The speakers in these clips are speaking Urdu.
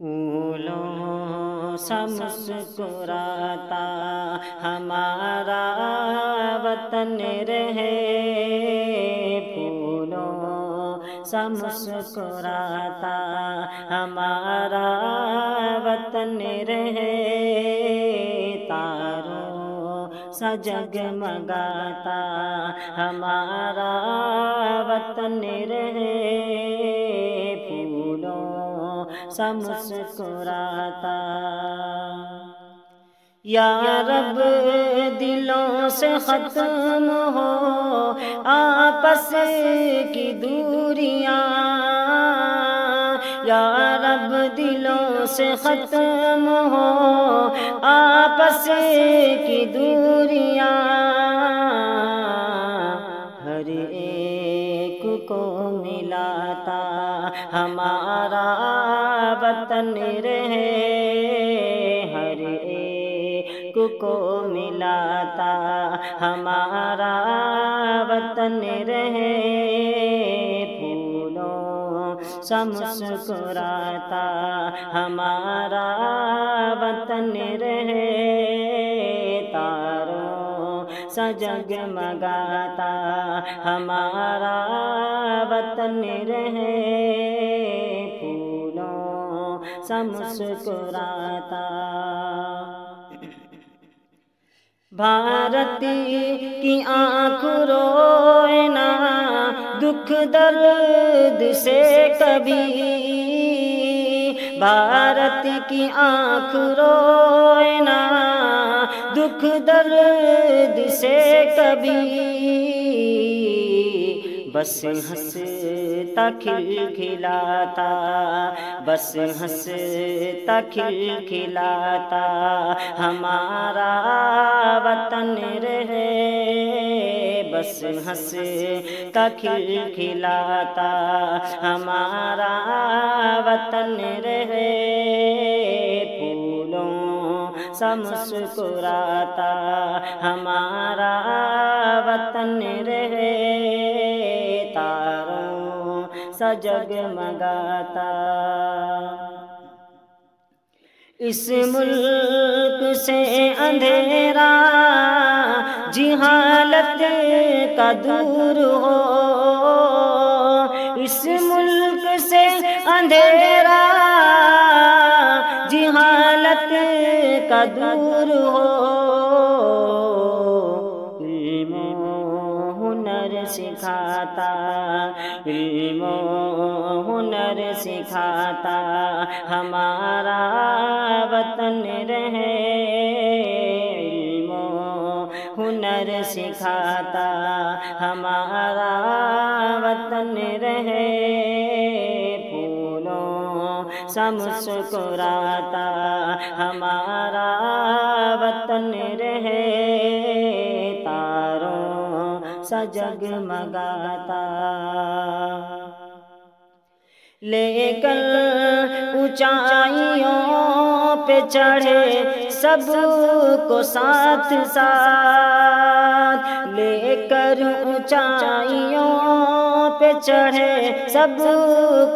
پھولوں سا مسکراتا ہمارا وطن رہے، پھولوں سا مسکراتا ہمارا وطن رہے، تاروں سا جگمگاتا ہمارا وطن رہے، سا مسکراتا۔ یا رب دلوں سے ختم ہو آپس کی دوریاں، یا رب دلوں سے ختم ہو آپس کی دوریاں، ہر ایک کو ملاتا ہمارا وطن رہے، ہر ایک کو ملاتا ہمارا وطن رہے، پھولوں سا مسکراتا ہمارا وطن رہے، تاروں سا جگمگاتا ہمارا وطن رہے، سا مسکراتا۔ بھارت کی آنکھ روئے نہ دکھ درد سے کبھی، بھارت کی آنکھ روئے نہ دکھ درد سے کبھی، بس ہنستا کھلکھلاتا، بس ہنستا کھلکھلاتا ہمارا وطن رہے، بس ہنستا کھلکھلاتا ہمارا وطن رہے، پھولوں سا مسکراتا ہمارا وطن رہے، تاروں سا جگمگاتا۔ اس ملک سے اندھیرا جہالت کا دور ہو، اس ملک سے اندھیرا جہالت کا دور ہو، علم و ہنر سکھاتا، علم و ہنر سکھاتا ہمارا وطن رہے، علم و ہنر سکھاتا ہمارا وطن رہے، پھولوں سا مسکراتا ہمارا وطن رہے، تاروں سا جگمگاتا۔ لے کر اونچائیوں پہ چڑھے سب کو ساتھ ساتھ، لے کر اونچائیوں پہ چڑھے سب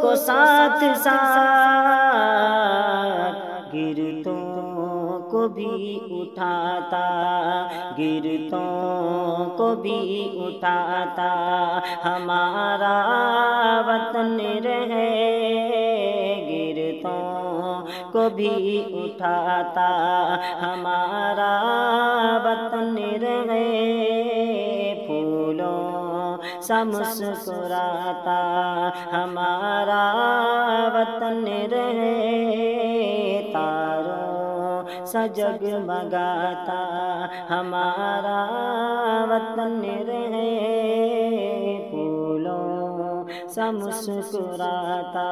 کو ساتھ ساتھ، گرتوں کو بھی اٹھاتا، گرتوں کو بھی اٹھاتا ہمارا وطن رہے، گرتوں کو بھی اٹھاتا ہمارا وطن رہے، پھولوں سا مسکراتا ہمارا وطن رہے، تاروں سا جگمگاتا ہمارا وطن رہے، پھولوں سا مسکراتا۔